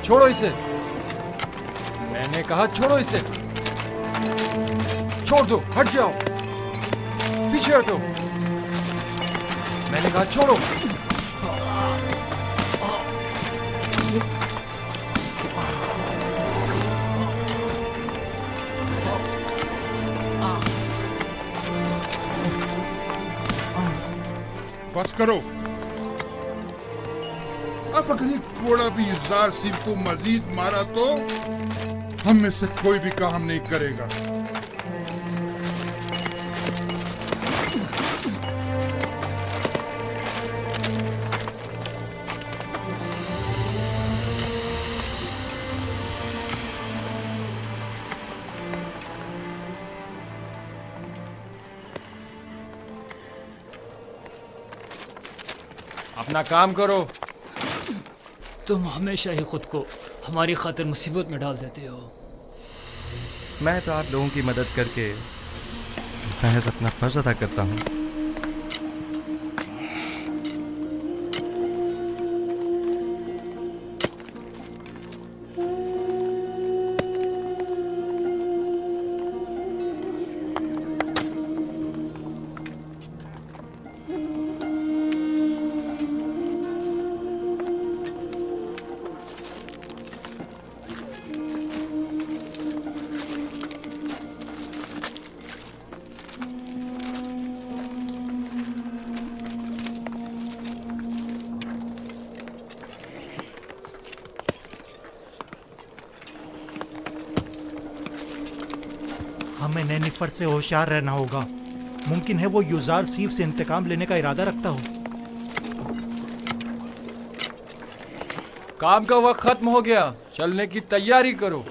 छोड़ो इसे। मैंने कहा छोड़ो इसे। छोड़ दो, हट जाओ, पीछे हटो। मैंने कहा छोड़ो। बस करो। अब अगर ये घोड़ा भी यूज़ार सिंह को मजीद मारा तो हम में से कोई भी काम नहीं करेगा। अपना काम करो। तुम हमेशा ही खुद को हमारी खातिर मुसीबत में डाल देते हो। मैं तो आप लोगों की मदद करके महज अपना फर्ज अदा करता हूँ। हमें नेनिफर से होशियार रहना होगा। मुमकिन है वो यूज़ार सीफ से इंतकाम लेने का इरादा रखता हो। काम का वक्त खत्म हो गया, चलने की तैयारी करो।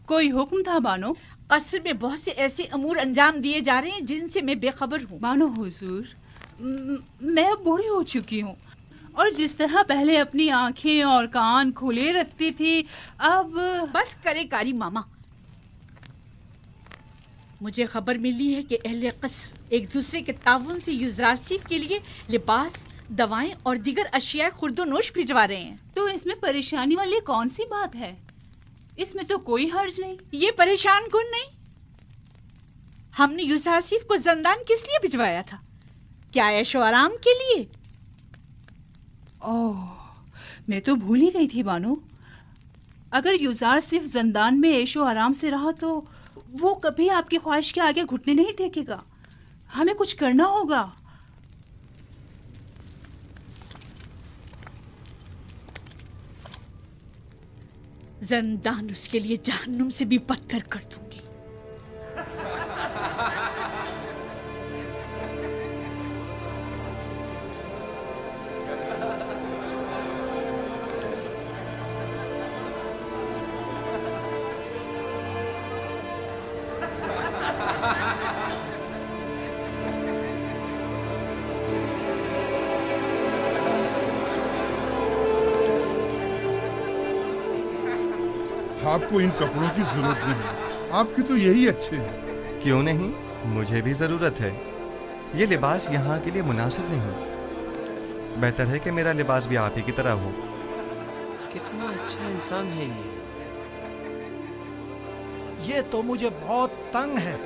कोई हुक्म था बानो? कसर में बहुत से ऐसे अमूर अंजाम दिए जा रहे हैं जिनसे मैं बेखबर हूँ। बानो हुजूर, मैं अब बूढ़ी हो चुकी हूँ और जिस तरह पहले अपनी आंखें और कान खुले रखती थी, अब बस करे कारी मामा। मुझे खबर मिली है कि अहले कसर एक दूसरे के ताउन से यूज़रासिफ के लिए लिबास, दवाएं और दीगर अशिया खुर्दोनोश भिजवा रहे हैं। तो इसमें परेशानी वाली कौन सी बात है? इसमें तो कोई हर्ज नहीं। ये परेशान कौन नहीं? हमने यूज़रासिफ को जंदान किस लिए भिजवाया था? क्या ऐशो आराम के लिए? ओह, मैं तो भूल ही गई थी बानो। अगर यूज़ार सिर्फ जंदान में ऐशो आराम से रहा तो वो कभी आपकी ख्वाहिश के आगे घुटने नहीं टेकेगा। हमें कुछ करना होगा। जंदान उसके लिए जहन्नुम से भी बदतर कर दूंगी। आपको इन कपड़ों की जरूरत नहीं, आपके तो यही अच्छे हैं। क्यों नहीं, मुझे भी जरूरत है। ये लिबास यहाँ के लिए मुनासिब नहीं। बेहतर है कि मेरा लिबास भी आप ही की तरह हो। कितना अच्छा इंसान है ये तो मुझे बहुत तंग है।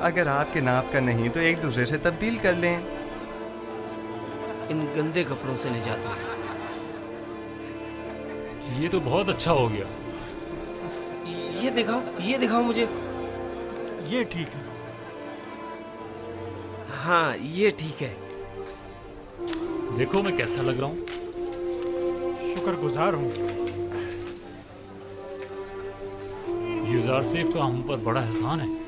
अगर आपके नाप का नहीं तो एक दूसरे से तब्दील कर लें। इन गंदे कपड़ों से निजात मिली। ये तो बहुत अच्छा हो गया। ये दिखाओ मुझे। ये ठीक है। हाँ ये ठीक है। देखो मैं कैसा लग रहा हूँ। शुक्रगुजार हूँ। युजार सेफ का हम पर बड़ा एहसान है।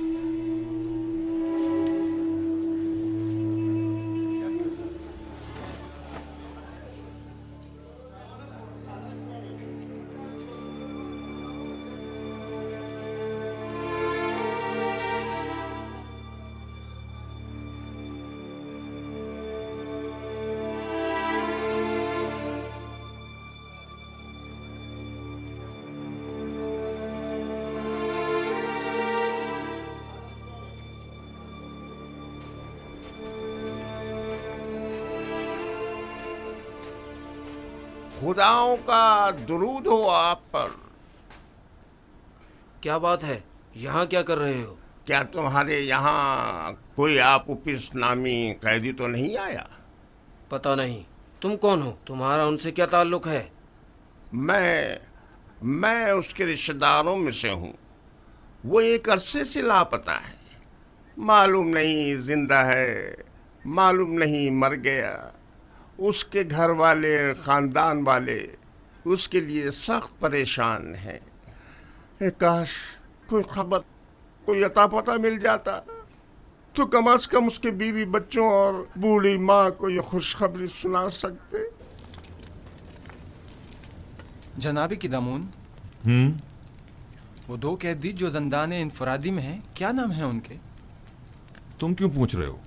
खुदाओं का दुरूद हो आप पर। क्या बात है, यहाँ क्या कर रहे हो? क्या तुम्हारे यहाँ कोई आपुपिस नामी कैदी तो नहीं आया? पता नहीं। तुम कौन हो? तुम्हारा उनसे क्या ताल्लुक है? मैं उसके रिश्तेदारों में से हूँ। वो एक अरसे से लापता है। मालूम नहीं जिंदा है, मालूम नहीं मर गया। उसके घर वाले, खानदान वाले उसके लिए सख्त परेशान हैं। काश कोई खबर, कोई अता पता मिल जाता तो कम से कम उसके बीवी बच्चों और बूढ़ी माँ को ये खुशखबरी सुना सकते। जनाबी किदामून, वो दो कैदी जो जंदान इंफरादी में हैं, क्या नाम है उनके? तुम क्यों पूछ रहे हो?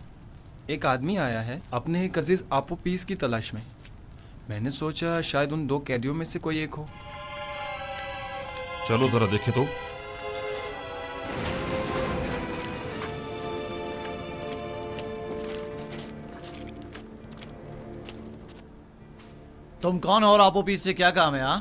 एक आदमी आया है अपने एक अजीज आपोपीस की तलाश में। मैंने सोचा शायद उन दो कैदियों में से कोई एक हो। चलो जरा देखें तो। तुम कौन हो और आपोपीस से क्या काम है?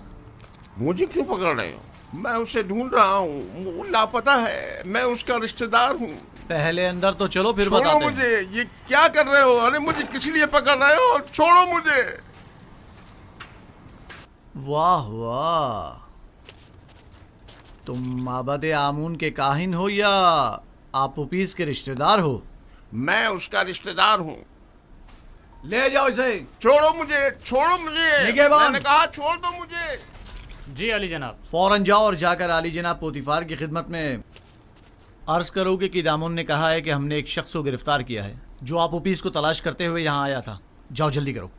मुझे क्यों पकड़ रहे हो? मैं उसे ढूंढ रहा हूँ, लापता है। मैं उसका रिश्तेदार हूँ। पहले अंदर तो चलो, फिर बताते हैं। छोड़ो मुझे। ये क्या कर रहे हो? अरे मुझे किस लिए पकड़ रहे हो? छोड़ो मुझे। वाह वाह, तुम माबद आमून के काहिन हो या आपोपीस के रिश्तेदार हो? मैं उसका रिश्तेदार हूँ। ले जाओ इसे। छोड़ो मुझे, छोड़ो मुझे। मैंने कहा छोड़ दो मुझे। जी अली जनाब। फौरन जाओ और जाकर अली जनाब पोतीफार की खिदमत में अर्ज करोगे कि दामुन ने कहा है कि हमने एक शख्स को गिरफ्तार किया है जो आपोपीस को तलाश करते हुए यहाँ आया था। जाओ जल्दी करो।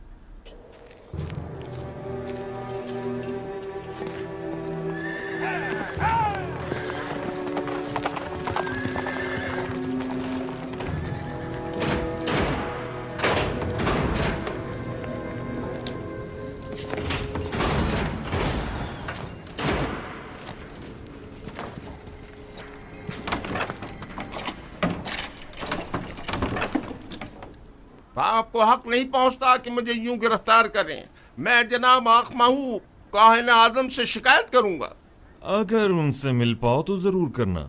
आपको हक नहीं पहुंचता कि मुझे यूं गिरफ्तार करें। मैं जनाब आखमाहू काहिन आजम से शिकायत करूंगा। अगर उनसे मिल पाओ तो जरूर करना।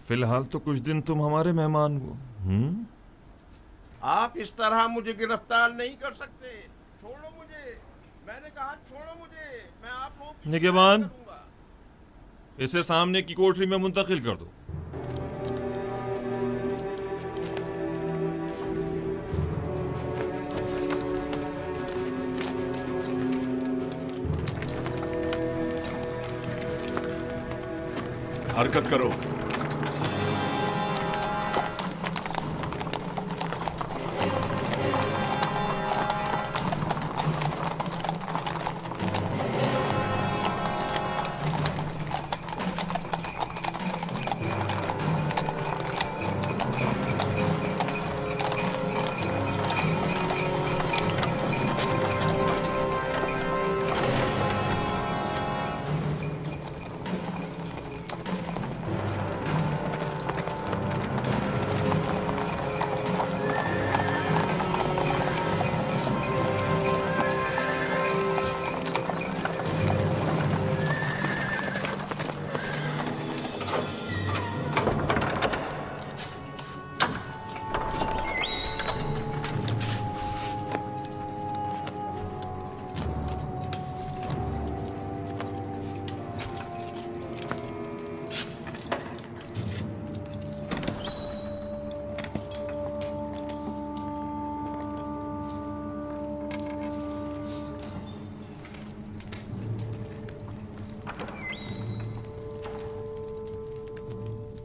फिलहाल तो कुछ दिन तुम हमारे मेहमान हो। आप इस तरह मुझे गिरफ्तार नहीं कर सकते। छोड़ो मुझे। मैंने कहा छोड़ो मुझे। मैं आप लोगों निगहबान, इसे सामने की कोठरी में मुंतकिल कर दो। हरकत करो।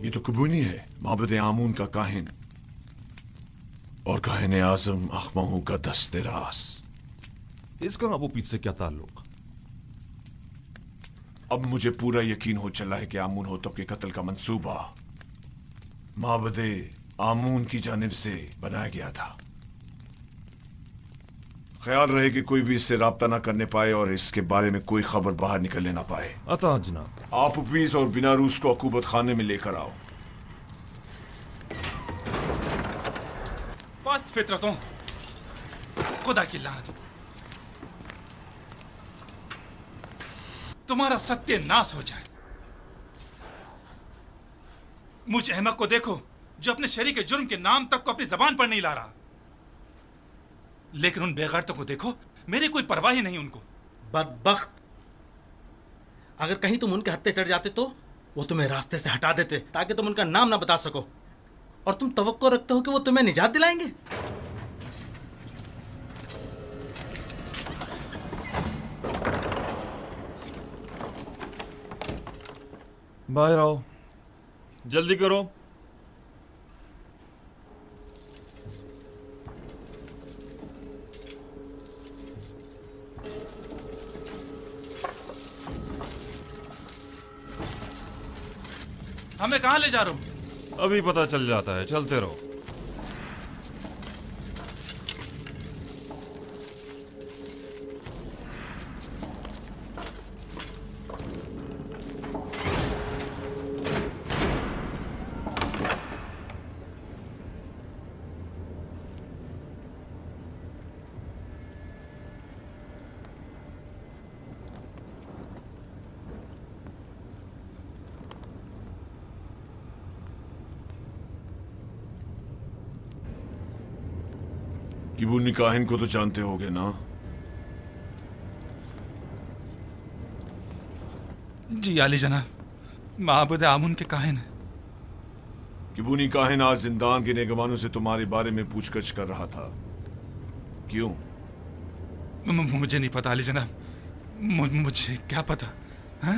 ये तो कुबूनी है, माबद आमून का काहिन और काहिन आजम अखमहू का दस्ते रास। इसका अबू पीस से क्या ताल्लुक? अब मुझे पूरा यकीन हो चला है कि आमून होतो के कत्ल का मंसूबा माबद आमून की जानिब से बनाया गया था। ख्याल रहे कि कोई भी इससे राब्ता ना करने पाए और इसके बारे में कोई खबर बाहर निकलने ना पाए। अता जनाब। आप उपीस और बिनारूस को अकूबत खाने में लेकर आओ। मस्त फितरतों, खुदा की लानत, तुम्हारा सत्यानाश हो जाए। मुझ अहमक को देखो जो अपने शरीक के जुर्म के नाम तक को अपनी जबान पर नहीं ला रहा, लेकिन उन बेगैरतों को देखो, मेरी कोई परवाह ही नहीं उनको। बदबख्त, अगर कहीं तुम उनके हत्थे चढ़ जाते तो वो तुम्हें रास्ते से हटा देते ताकि तुम उनका नाम ना बता सको, और तुम तवक्को रखते हो कि वो तुम्हें निजात दिलाएंगे। बाहर आओ, जल्दी करो। हमें कहां ले जा रहे हो? अभी पता चल जाता है, चलते रहो। किबूनी काहिन को तो जानते होगे ना? जी आली जनाब, माबूद आमुन के काहिन है। किबूनी काहिन आज जिंदान के नेगवानों से तुम्हारे बारे में पूछगछ कर रहा था, क्यों? मुझे नहीं पता आली जनाब, मुझे क्या पता है?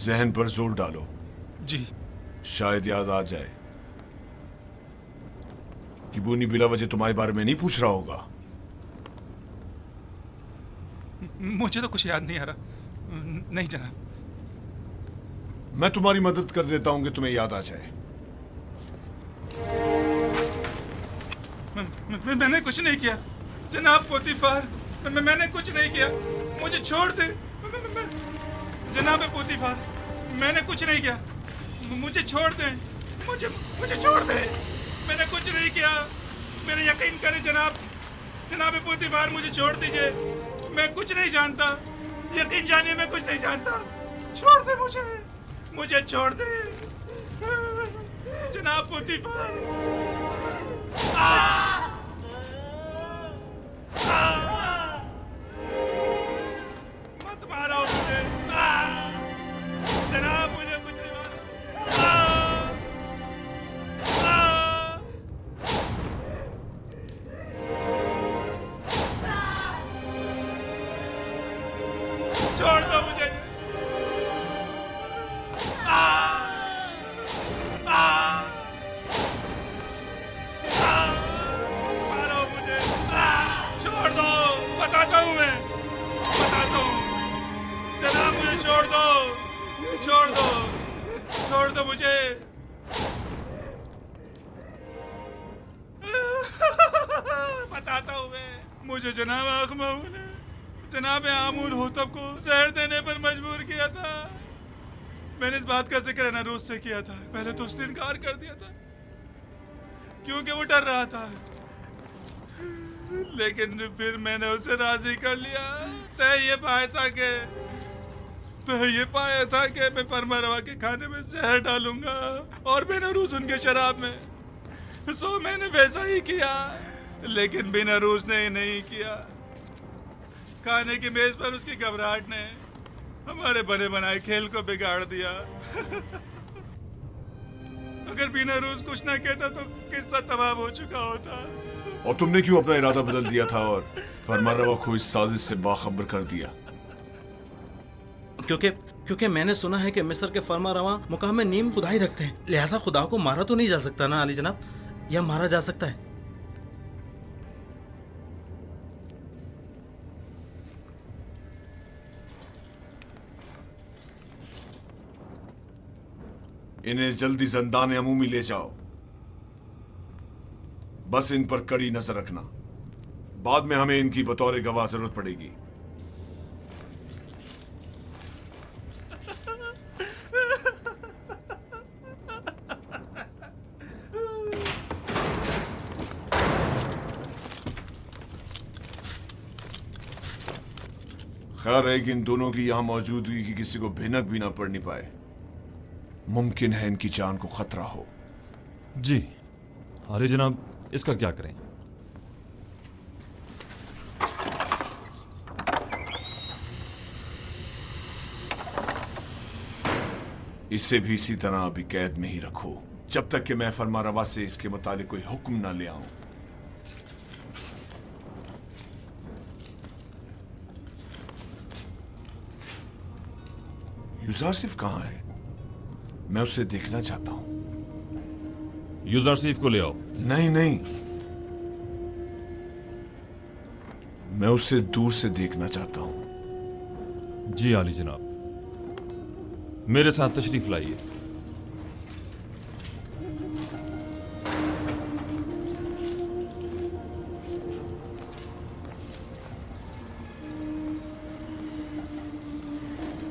जहन पर जोर डालो। जी। शायद याद आ जाए। किबूनी बिला वजह तुम्हारे बारे में नहीं पूछ रहा होगा। मुझे तो कुछ याद नहीं आ रहा। नहीं जनाब। मैं तुम्हारी मदद कर देता हूं कि तुम्हें याद आ जाए। मैंने कुछ नहीं किया जनाब पोतीफार, मैंने कुछ नहीं किया, मुझे छोड़ दे जनाब पोतीफार, मैंने कुछ नहीं किया, मुझे छोड़ दे, मुझे छोड़ दे, मैंने कुछ नहीं किया, मेरा यकीन करें जनाब पोतीफार, मुझे छोड़ दीजिए, मैं कुछ नहीं जानता, यकीन जानिए मैं कुछ नहीं जानता, छोड़ दे मुझे छोड़ दे जनाब पोतीफार। मत मारो मुझे जनाब, मुझे कुछ नहीं मारो। बताता हूँ मैं, बताता हूँ। जनाब मुझे छोड़ दो, छोड़ दो, छोड़ दो मुझे। बताता हूँ मैं। मुझे जनाब अखमाऊ ने जनाब आमूर होतब को जहर देने पर मजबूर किया था। मैंने इस बात का जिक्र नरूज से किया था। पहले तो उसने इनकार कर दिया था क्योंकि वो डर रहा था, लेकिन फिर मैंने उसे राजी कर लिया। तय ये पाया था कि मैं फरमा रवा के खाने में जहर डालूंगा और बेनरूज उनके शराब में। सो मैंने वैसा ही किया, लेकिन बेनरूज ने नहीं किया। खाने की मेज पर उसकी घबराहट ने हमारे बने बनाए खेल को बिगाड़ दिया। अगर बेनरूज कुछ ना कहता तो किस्सा तमाम हो चुका होता। और तुमने क्यों अपना इरादा बदल दिया था और फरमानरवा को इस साजिश से बाखबर कर दिया? क्योंकि मैंने सुना है कि मिस्र के फरमारवा मुकाम में नीम खुदा ही रखते हैं, लिहाजा खुदा को मारा तो नहीं जा सकता ना अली जनाब, या मारा जा सकता है? इन्हें जल्दी ज़िंदान अमूमी ले जाओ। बस इन पर कड़ी नजर रखना, बाद में हमें इनकी बतौर गवाह जरूरत पड़ेगी। खैर है कि इन दोनों की यहां मौजूदगी की किसी को भिनक भी ना पड़नी पाए। मुमकिन है इनकी जान को खतरा हो। जी अरे जनाब, इसका क्या करें? इसे भी इसी तरह अभी कैद में ही रखो जब तक कि मैं फरमारवा से इसके मुतालिक कोई हुक्म ना ले आऊं। यूजारसिफ कहां है? मैं उसे देखना चाहता हूं। यूजारसिफ को ले आओ। नहीं नहीं, मैं उसे दूर से देखना चाहता हूं। जी आली जनाब, मेरे साथ तशरीफ लाइए।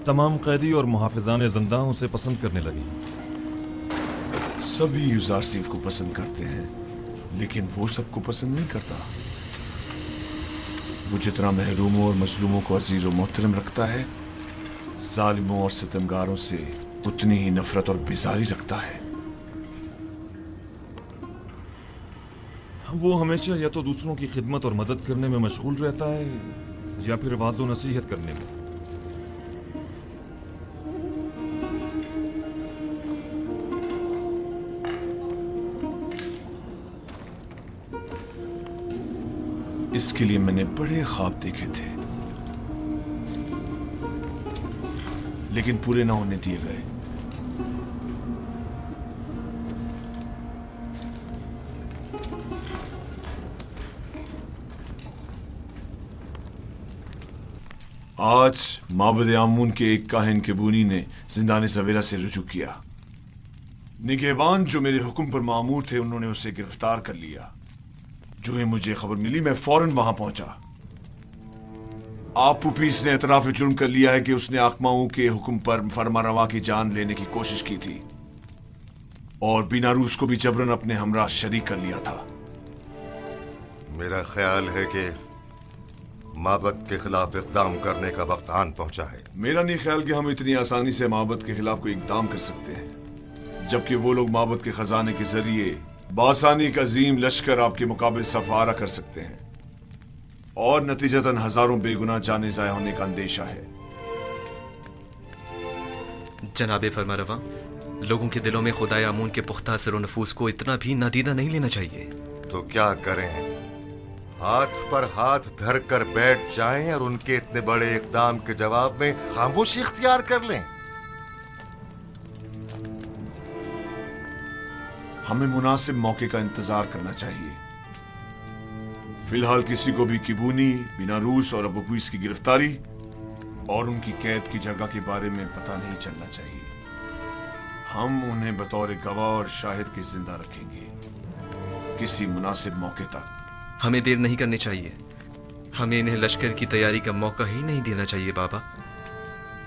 तमाम कैदी और मुहाफिजान ज़िंदा उसे पसंद करने लगे। सभी यूजारसिफ को पसंद करते हैं, लेकिन वो सबको पसंद नहीं करता। वो जितना महरूमों और मजलूमों को अजीज और मोहतरम रखता है, जालिमों और सितमगारों से उतनी ही नफरत और बेजारी रखता है। वो हमेशा या तो दूसरों की खिदमत और मदद करने में मशगूल रहता है या फिर वाज़ो नसीहत करने में। इसके लिए मैंने बड़े ख्वाब देखे थे, लेकिन पूरे ना होने दिए गए। आज माबद आमून के एक काहिन केबूनी ने जिंदाने सवेरा से रुजू किया। निगहबान जो मेरे हुक्म पर मामूर थे, उन्होंने उसे गिरफ्तार कर लिया। जो ही मुझे खबर मिली, मैं फौरन वहां पहुंचा। आपुपीस ने एतराफ जुर्म कर लिया है कि उसने आकमाओं के हुक्म पर फरमारवा की जान लेने की कोशिश की थी और बीनारूस को भी जबरन अपने हमरा शरीक कर लिया था। मेरा ख्याल है कि माबद के खिलाफ इकदाम करने का वक्त आन पहुंचा है। मेरा नहीं ख्याल कि हम इतनी आसानी से माबद के खिलाफ कोई इकदाम कर सकते हैं, जबकि वो लोग माबद के खजाने के जरिए बासानी का अजीम लश्कर आपके मुकाबले सफारा कर सकते हैं और नतीजतन हजारों बेगुनाह जाने जाया होने का अंदेशा है। जनाबे फरमारवा, लोगों के दिलों में खुदाए आमून के पुख्ता असर नफूस को इतना भी नादीदा नहीं लेना चाहिए। तो क्या करें? हाथ पर हाथ धर कर बैठ जाएं और उनके इतने बड़े इकदाम के जवाब में खामोशी इख्तियार कर लें? हमें मुनासिब मौके का इंतजार करना चाहिए। फिलहाल किसी को भी किबूनी, बिनारूस और अबूपीस की गिरफ्तारी और उनकी कैद की जगह के बारे में पता नहीं चलना चाहिए। हम उन्हें बतौर गवाह और शाहिद के जिंदा रखेंगे किसी मुनासिब मौके तक। हमें देर नहीं करनी चाहिए। हमें इन्हें लश्कर की तैयारी का मौका ही नहीं देना चाहिए बाबा।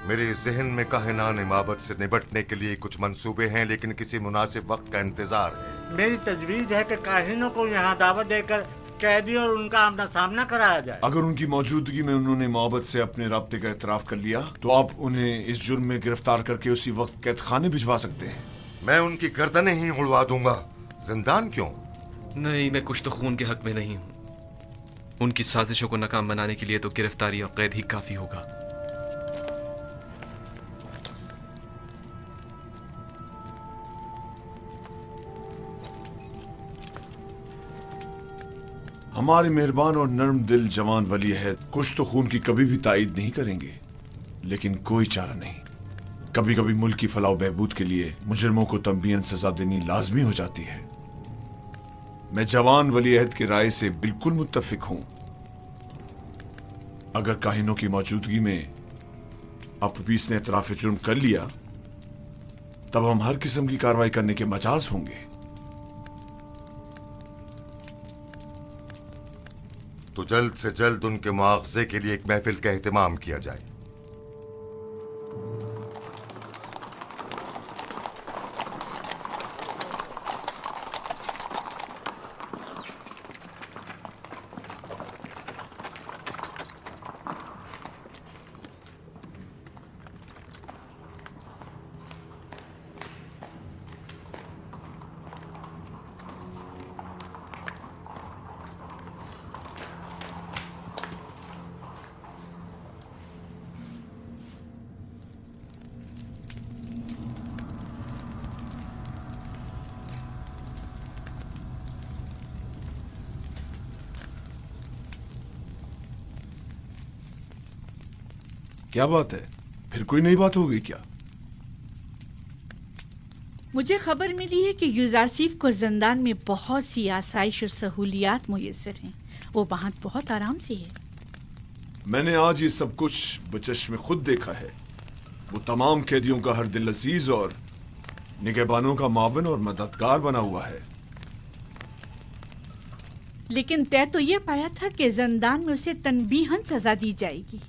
मेरे जहन में काहिनान इमामत से निपटने के लिए कुछ मंसूबे हैं, लेकिन किसी मुनासिब वक्त का इंतजार है। मेरी तजवीज है कि काहिनों को यहाँ दावत देकर कैदी और उनका आमना सामना कराया जाए। अगर उनकी मौजूदगी में उन्होंने मोहब्बत से अपने राब्ते का इतराफ कर लिया तो आप उन्हें इस जुर्म में गिरफ्तार करके उसी वक्त कैद खाने भिजवा सकते हैं। मैं उनकी गर्दनें ही उड़वा दूंगा। जिंदान क्यों? नहीं, मैं कुछ तो खून के हक में नहीं हूँ। उनकी साजिशों को नाकाम बनाने के लिए तो गिरफ्तारी और कैद ही काफी होगा। हमारे मेहरबान और नर्म दिल जवान वली अहद कुछ तो खून की कभी भी तायद नहीं करेंगे, लेकिन कोई चारा नहीं। कभी कभी मुल्क की फलाह बहबूद के लिए मुजरिमों को तंबीहन सजा देनी लाजमी हो जाती है। मैं जवान वली अहद की राय से बिल्कुल मुत्तफिक हूं। अगर काहिनों की मौजूदगी में अबूपीस ने इतराफ जुर्म कर लिया तब हम हर किस्म की कार्रवाई करने के मजाज होंगे। तो जल्द से जल्द उनके मुआवजे के लिए एक महफिल का एहतमाम किया जाए। क्या बात है? फिर कोई नई बात हो गई क्या? मुझे खबर मिली है कि यूजारसीफ को जिंदान में बहुत सी आसाइश और सहूलियात मुयस्सर हैं। वो वहाँ बहुत आराम से है। मैंने आज ये सब कुछ बचश में खुद देखा है। वो तमाम कैदियों का हर दिल अजीज और निगहबानों का मावन और मददगार बना हुआ है। लेकिन तय तो ये पाया था कि जिंदान में उसे तनबीहन सजा दी जाएगी।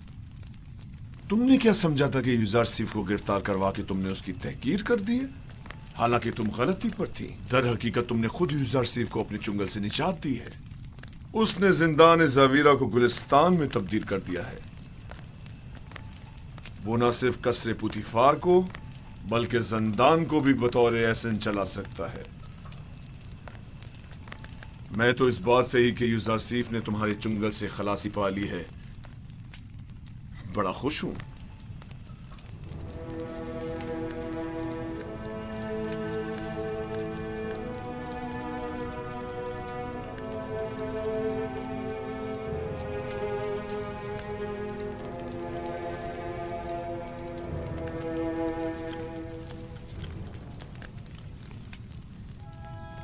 तुमने क्या समझा था कि यूजारसीफ को गिरफ्तार करवा के तुमने उसकी तहकीर कर दी है? हालांकि तुम गलती पर थी। दर हकीकत तुमने खुद यूजारसीफ को अपने चुंगल से निजात दी है। उसने जिंदान ज़ावीरा को गुलिस्तान में तब्दील कर दिया है। वो न सिर्फ कसरे पुतिफार को बल्कि जिंदान को भी बतौर एहसन चला सकता है। मैं तो इस बात से ही कि यूजारसीफ ने तुम्हारे चुंगल से खलासी पा ली है बड़ा खुश हूं।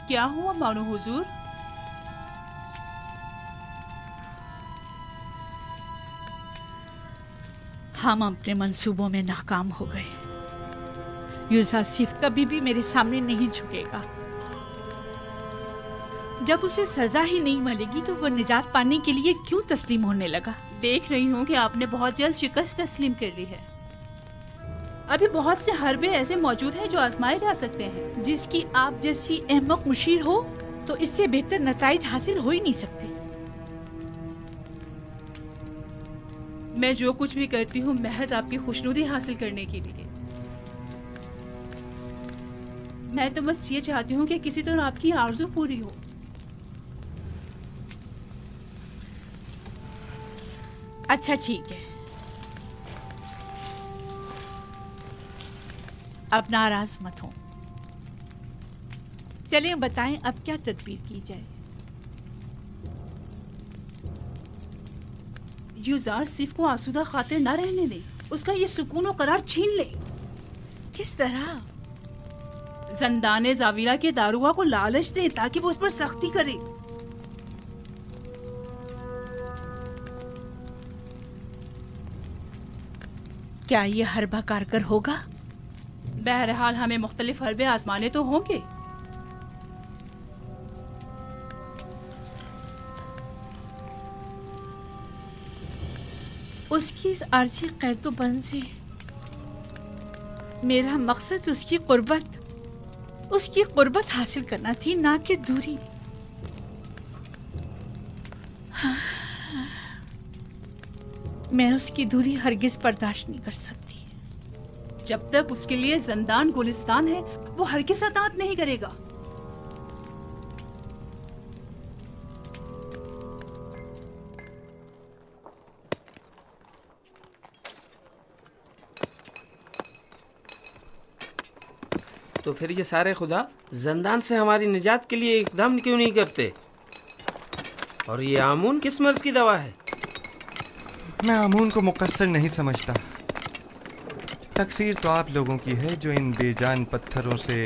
क्या हुआ बानो हुजूर? हम अपने मंसूबों में नाकाम हो गए। यूजारसीफ कभी भी मेरे सामने नहीं झुकेगा। जब उसे सजा ही नहीं मिलेगी तो वो निजात पाने के लिए क्यों तस्लीम होने लगा? देख रही हूँ कि आपने बहुत जल्द शिकस्त तस्लीम कर ली है। अभी बहुत से हरबे ऐसे मौजूद हैं जो आजमाए जा सकते हैं। जिसकी आप जैसी अहमक मुशीर हो तो इससे बेहतर नताइज हासिल हो ही नहीं सकते। मैं जो कुछ भी करती हूँ महज आपकी खुशनुदी हासिल करने के लिए। मैं तो बस ये चाहती हूँ कि किसी तरह आपकी आरज़ू पूरी हो। अच्छा ठीक है, अब नाराज मत हो। चलिए बताएं अब क्या तदबीर की जाए। यूजारसीफ को आसूदा खातिर न रहने दे, उसका ये सुकून और करार छीन ले। किस तरह? जिंदान ज़ावीरा के दारुआ को लालच दे ताकि वो उस पर सख्ती करे। क्या ये हरबा कारगर होगा? बहरहाल हमें मुख्तलिफ हरबे आजमाने तो होंगे। उसकी इस आर्जी कैदोबंद से मेरा मकसद उसकी कुर्बत हासिल करना थी, ना कि दूरी। मैं उसकी दूरी हरगिज बर्दाश्त नहीं कर सकती। जब तक उसके लिए जिंदान गुलिस्तान है, वो हरगिज अतात नहीं करेगा। तो फिर ये सारे खुदा जिंदान से हमारी निजात के लिए इकदाम क्यों नहीं करते? और ये आमून किस मर्ज की दवा है? मैं आमून को मुकस्सर नहीं समझता। तकसीर तो आप लोगों की है जो इन बेजान पत्थरों से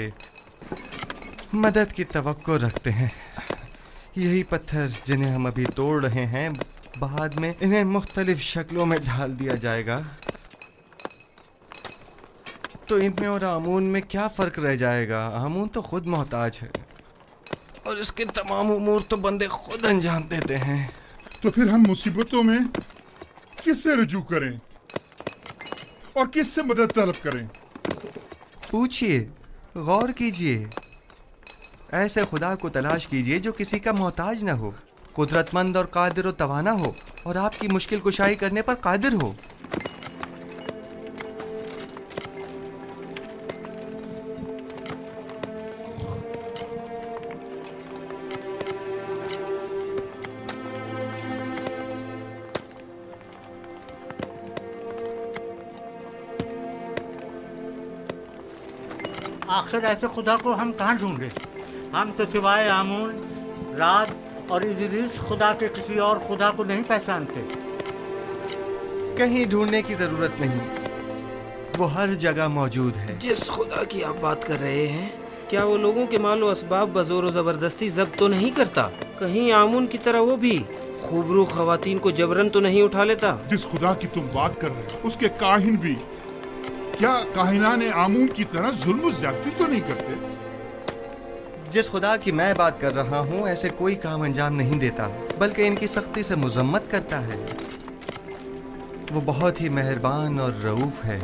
मदद की तवक्को रखते हैं। यही पत्थर जिन्हें हम अभी तोड़ रहे हैं, बाद में इन्हें मुख्तलिफ शक्लों में ढाल दिया जाएगा, तो इनमें और आमून में क्या फ़र्क रह जाएगा? आमून तो खुद मोहताज है और इसके तमाम उमूर तो बंदे खुद अंजाम देते हैं। तो फिर हम मुसीबतों में किससे रुजू करें और किससे मदद तलब करें? पूछिए, गौर कीजिए, ऐसे खुदा को तलाश कीजिए जो किसी का मोहताज न हो, कुदरतमंद और कादिर व तवाना हो और आपकी मुश्किल कुशाई करने पर कादिर हो। आखिर ऐसे खुदा को हम कहाँ ढूंढे? हम तो सिवाय आमून, रात और इदरीस खुदा के किसी और खुदा को नहीं पहचानते। कहीं ढूंढने की जरूरत नहीं, वो हर जगह मौजूद है। जिस खुदा की आप बात कर रहे हैं, क्या वो लोगों के मालो असबाब बजोर व जबरदस्ती जब्त तो नहीं करता? कहीं आमून की तरह वो भी खूबरू खवातीन को जबरन तो नहीं उठा लेता? जिस खुदा की तुम बात कर रहे हो, उसके काहिन भी क्या काहिनान आमून की तरह जुल्म ज्यादती तो नहीं करते? जिस खुदा की मैं बात कर रहा हूँ ऐसे कोई काम अंजाम नहीं देता, बल्कि इनकी सख्ती से मुजम्मत करता है। वो बहुत ही मेहरबान और रऊफ है।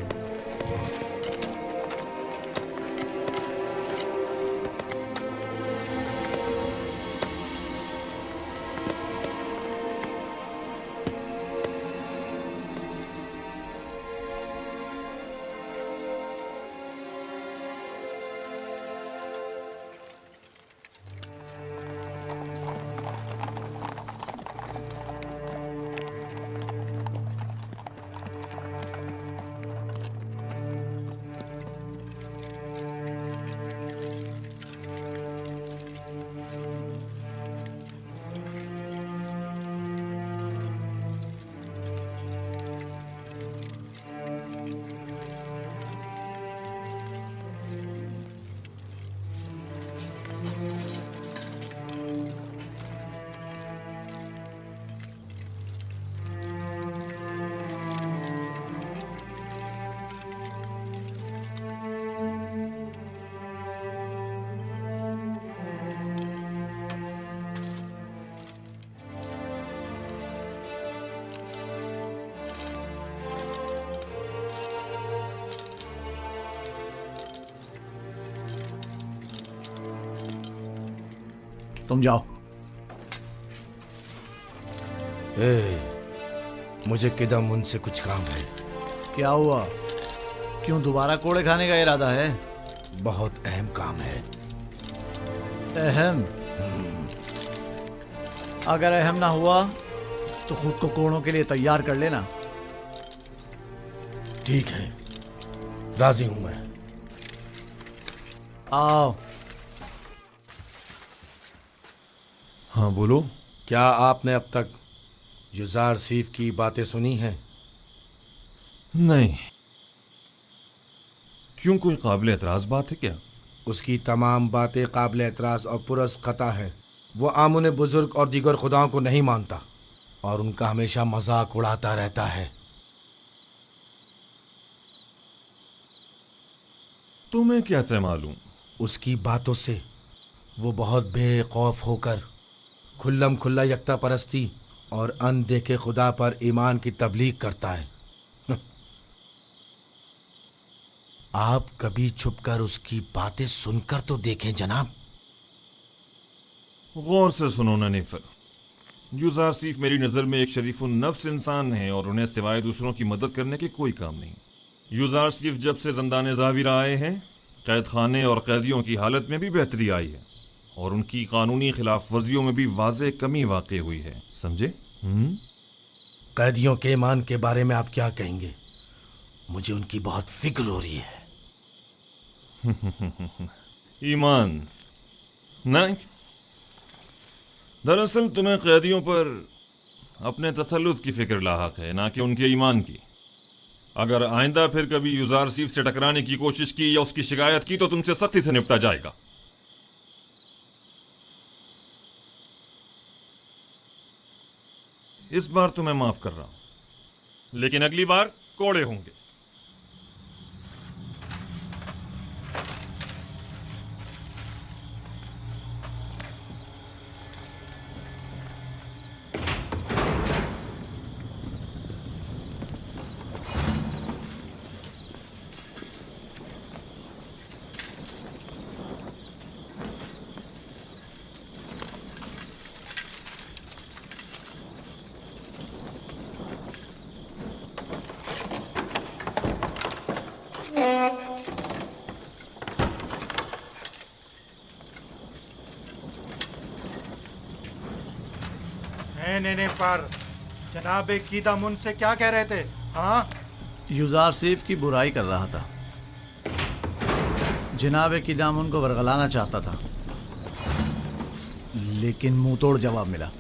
तुम जाओ। मुझे किदम उनसे कुछ काम है। क्या हुआ? क्यों दोबारा कोड़े खाने का इरादा है? बहुत अहम काम है। अहम? अगर अहम ना हुआ तो खुद को कोड़ों के लिए तैयार कर लेना। ठीक है, राजी हूं मैं। आओ। हाँ बोलो। क्या आपने अब तक युजार सीफ की बातें सुनी हैं? नहीं। क्यों, कोई काबिल एतराज बात है क्या? उसकी तमाम बातें काबिल एतराज और पुरस खता हैं। वो आमुन बुजुर्ग और दीगर खुदाओं को नहीं मानता और उनका हमेशा मजाक उड़ाता रहता है। तुम्हें कैसे मालूम? उसकी बातों से वो बहुत बेखौफ होकर खुल्लम खुल्ला यकता परस्ती और अनदेखे खुदा पर ईमान की तबलीग करता है। आप कभी छुपकर उसकी बातें सुनकर तो देखें जनाब। गौर से सुनो ननीफर, यूजारसीफ मेरी नज़र में एक शरीफुन नफ्स इंसान है और उन्हें सिवाय दूसरों की मदद करने के कोई काम नहीं। यूजारसीफ जब से ज़ंदान ज़ाविर आए हैं, कैद खाने और कैदियों की हालत में भी बेहतरी आई है और उनकी कानूनी खिलाफ वर्जियों में भी वाज़े कमी वाक़ई हुई है। समझे? कैदियों के ईमान के बारे में आप क्या कहेंगे? मुझे उनकी बहुत फिक्र हो रही है। ईमान नहीं, दरअसल तुम्हें कैदियों पर अपने तसल्लुत की फिक्र लाहक है, ना कि उनके ईमान की। अगर आइंदा फिर कभी यूजारसीफ से टकराने की कोशिश की या उसकी शिकायत की तो तुमसे सख्ती से निपटा जाएगा। इस बार तो मैं माफ कर रहा हूं, लेकिन अगली बार कोड़े होंगे। नहीं पर जनाब कीदामुन से क्या कह रहे थे? हाँ, यूजारसीफ की बुराई कर रहा था, जनाब कीदामुन को वरगलाना चाहता था, लेकिन मुंह तोड़ जवाब मिला।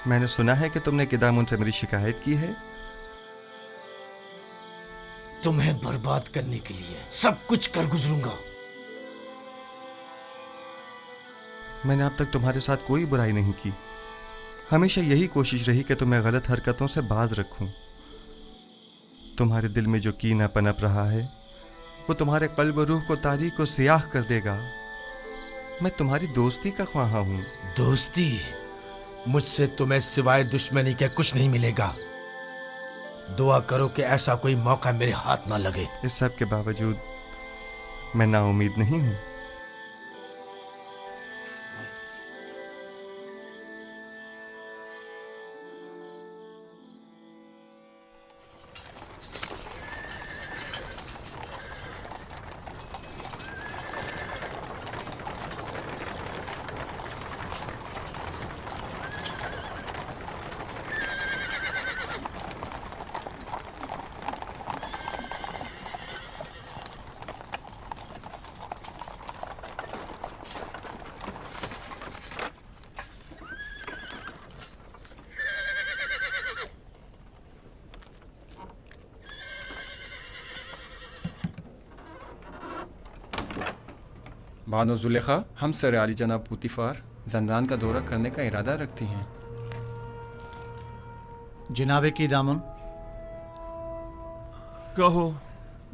मैंने सुना है कि तुमने किदामुन से मेरी शिकायत की है। तुम्हें बर्बाद करने के लिए सब कुछ कर गुजरूंगा। मैंने अब तक तुम्हारे साथ कोई बुराई नहीं की। हमेशा यही कोशिश रही कि तुम्हें गलत हरकतों से बाज रखूं। तुम्हारे दिल में जो कीना पनप रहा है वो तुम्हारे कल्ब और रूह को तारीक और सियाह कर देगा। मैं तुम्हारी दोस्ती का ख्वाहा हूं। दोस्ती? मुझसे तुम्हें सिवाय दुश्मनी के कुछ नहीं मिलेगा। दुआ करो कि ऐसा कोई मौका मेरे हाथ ना लगे। इस सब के बावजूद मैं नाउम्मीद नहीं हूं। बानो जुलेखा, हम सर आली जनाब पुतिफार जंदान का दौरा करने का इरादा रखती हैं। जनाब कीदामुन, कहो।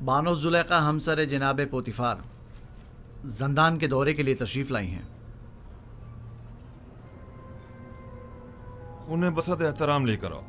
बानो जुलेखा हमसर जनाब पोतिफार जंदान के दौरे के लिए तशरीफ लाई हैं। उन्हें बसद एहतराम लेकर आओ।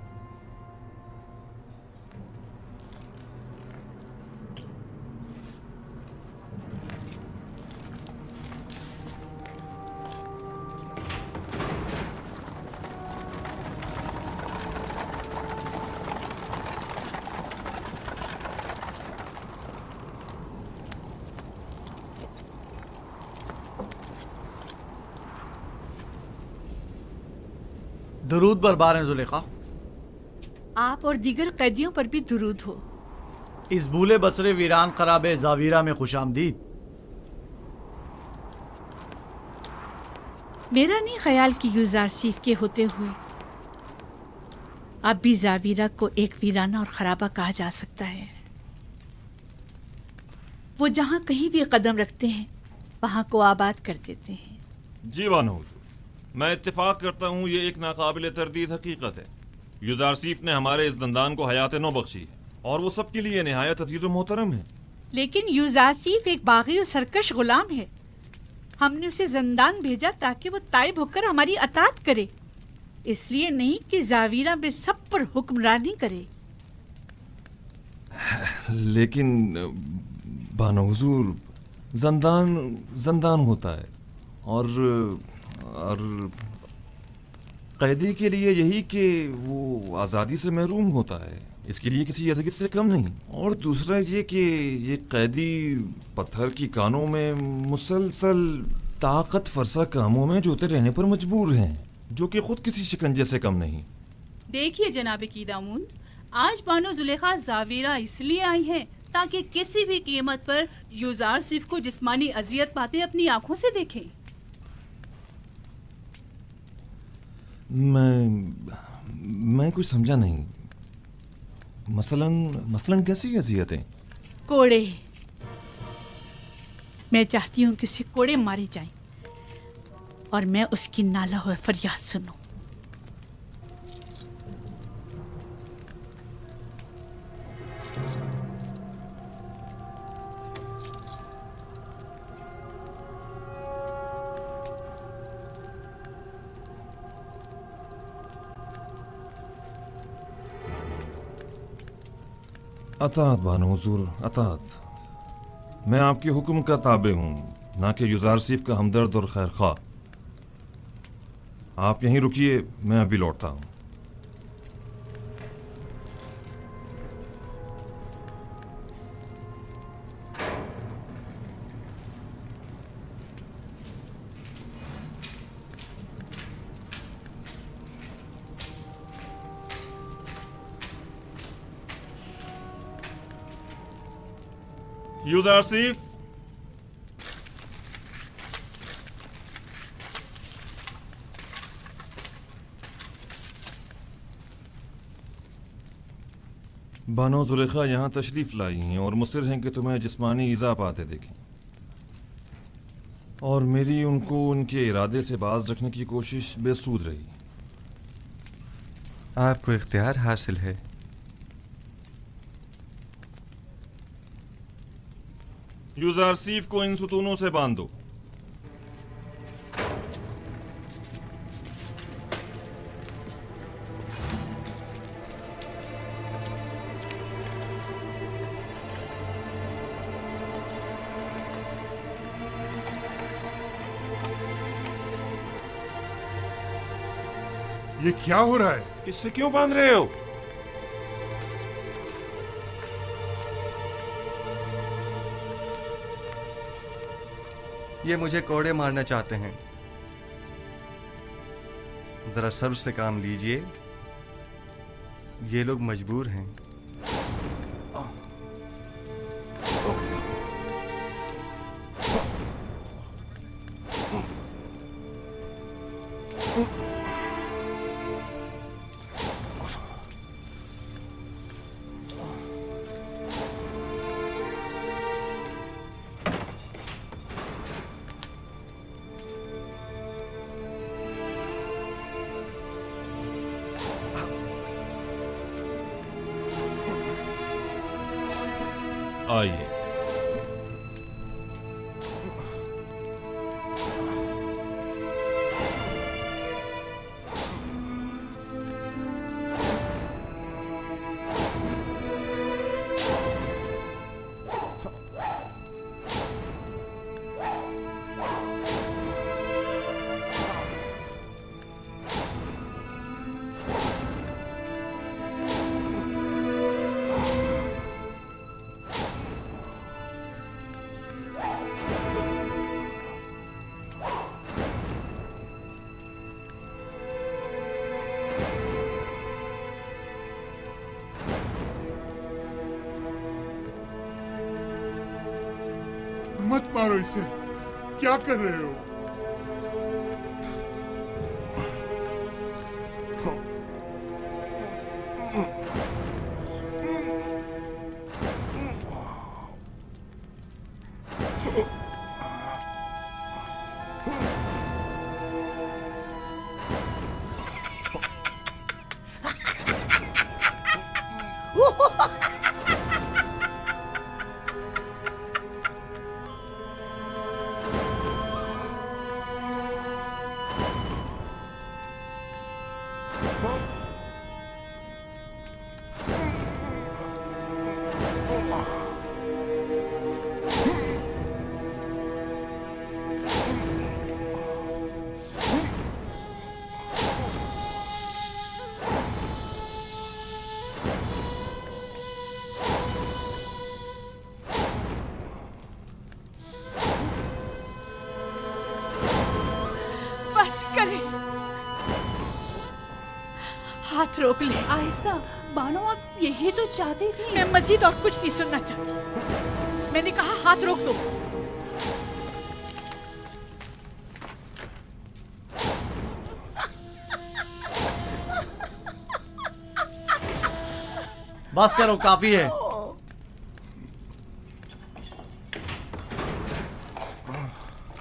दुरूद बरबार हैं जुलेखा। आप और दीगर कैदियों पर भी दुरूद हो। इस भूले बसरे वीरान खराबे जावीरा में खुशामदीद। मेरा नहीं ख्याल कि यूजारसीफ के होते हुए अब भी जावीरा को एक वीराना और खराबा कहा जा सकता है। वो जहाँ कहीं भी कदम रखते हैं वहाँ को आबाद कर देते हैं। जी वाना हुजूर, मैं इत्तेफाक करता हूँ, ये एक नाकाबिले तरदीद हकीकत है। यूजारसीफ ने हमारे इस जंदान को हयात नौ बख्शी है और वो सबके लिए निहायत अजीज व मोहतरम है। लेकिन यूजारसीफ एक बागी और सरकश गुलाम है। हमने उसे जंदान भेजा ताकि वो ताइब होकर हमारी अतात करे, इसलिए नहीं कि जावीरा में सब पर हुक्मरानी करे। लेकिन बानो हुजूर, जंदान जंदान होता है और कैदी के लिए यही कि वो आज़ादी से महरूम होता है, इसके लिए किसी अज़ीज़ से कम नहीं। और दूसरा ये कि ये कैदी पत्थर की कानों में मुसलसल ताकत फरसा कामों में जोते रहने पर मजबूर हैं, जो कि खुद किसी शिकंजे से कम नहीं। देखिए जनाब कीदामून, आज बानो जुलेखा जावीरा इसलिए आई हैं ताकि किसी भी कीमत पर यूजारसीफ को जिस्मानी अजियत पाते अपनी आंखों से देखें। मैं कुछ समझा नहीं। मसलन कैसी अजियतें? कोड़े। मैं चाहती हूँ कि उसे कोड़े मारे जाएं और मैं उसकी नाला हुआ फरियाद सुनूं। अतात बानो हुजूर, अतात। मैं आपके हुक्म का ताबे हूँ, ना कि यूजारसीफ का हमदर्द और खैर खा। आप यहीं रुकिए, मैं अभी लौटता हूँ। यूजारसीफ, बानो जुलेखा यहाँ तशरीफ लाई हैं और मुसिर हैं कि तुम्हें जिस्मानी ईज़ा पाते देखें, और मेरी उनको उनके इरादे से बाज रखने की कोशिश बेसूद रही। आपको इख्तियार हासिल है। यूजारसीफ को इन सुतूनों से बांध दो। ये क्या हो रहा है? इससे क्यों बांध रहे हो? ये मुझे कोड़े मारना चाहते हैं। जरा सब्र से काम लीजिए, ये लोग मजबूर हैं। आइए। मत मारो इसे। क्या कर रहे हो? हाथ रोक ले। आहिस्ता। बानो, आप यही तो चाहती थी। मैं मजीद और कुछ नहीं सुनना चाहती। मैंने कहा हाथ रोक दो। बस करो, काफी है।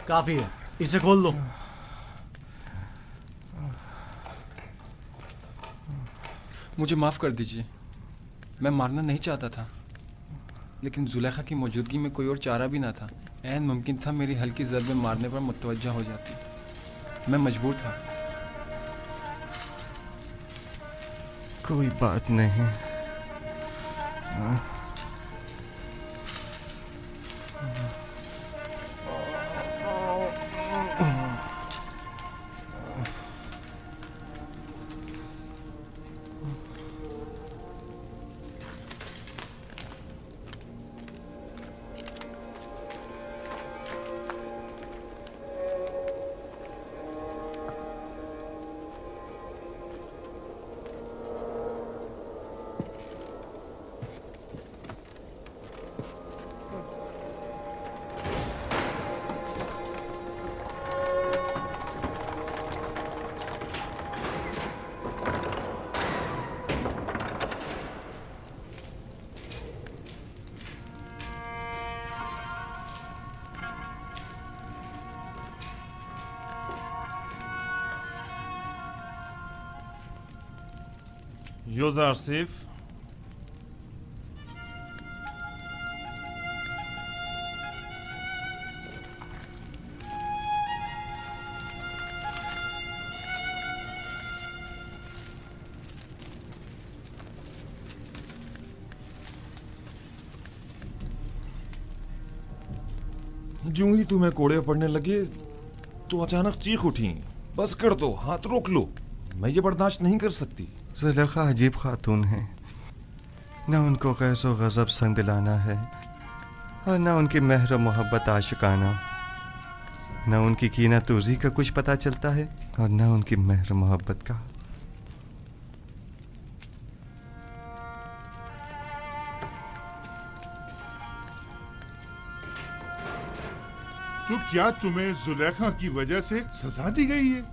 काफी है, इसे खोल दो। मुझे माफ़ कर दीजिए, मैं मारना नहीं चाहता था, लेकिन जुलेखा की मौजूदगी में कोई और चारा भी ना था। ऐन मुमकिन था मेरी हल्की ज़रबे मारने पर मुतवज्जा हो जाती। मैं मजबूर था। कोई बात नहीं। यूज़ारसिफ, जूं ही तुम्हें कोड़े पड़ने लगे तो अचानक चीख उठी। बस कर दो, हाथ रोक लो, मैं ये बर्दाश्त नहीं कर सकती। जुलेखा अजीब खातून है, न उनको गैज़ो गज़ब संग दिलाना है और न उनकी मेहर मोहब्बत आशिकाना, न उनकी कीना तूज़ी का कुछ पता चलता है और न उनकी मेहर मोहब्बत का। तो क्या तुम्हें जुलेखा की वजह से सजा दी गई है?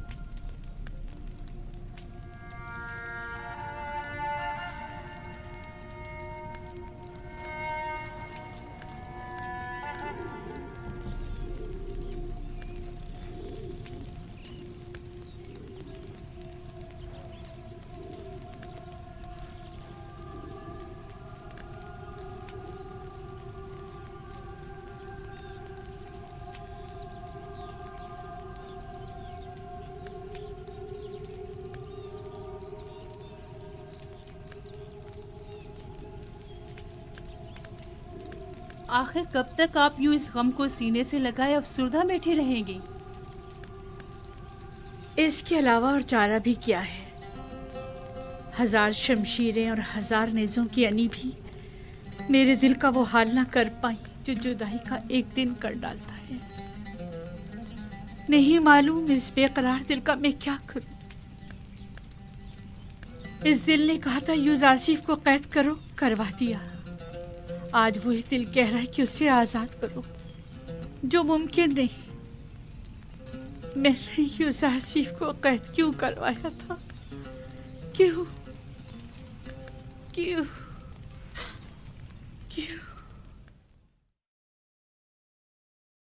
आखिर कब तक आप यूं इस गम को सीने से लगाए अफसुर्दा बैठी रहेंगी? इसके अलावा और चारा भी क्या है? हजार शमशीरें और हजार नेज़ों की अनी भी मेरे दिल का वो हाल ना कर पाई जो जुदाई का एक दिन कर डालता है। नहीं मालूम इस बेकरार दिल का मैं क्या करूं। इस दिल ने कहा था यूज़ारसिफ को कैद करो, करवा दिया। आज वही दिल कह रहा है कि उसे आजाद करो। जो मुमकिन नहीं। मैंने यूजारसीफ को कैद क्यों करवाया था? क्यों?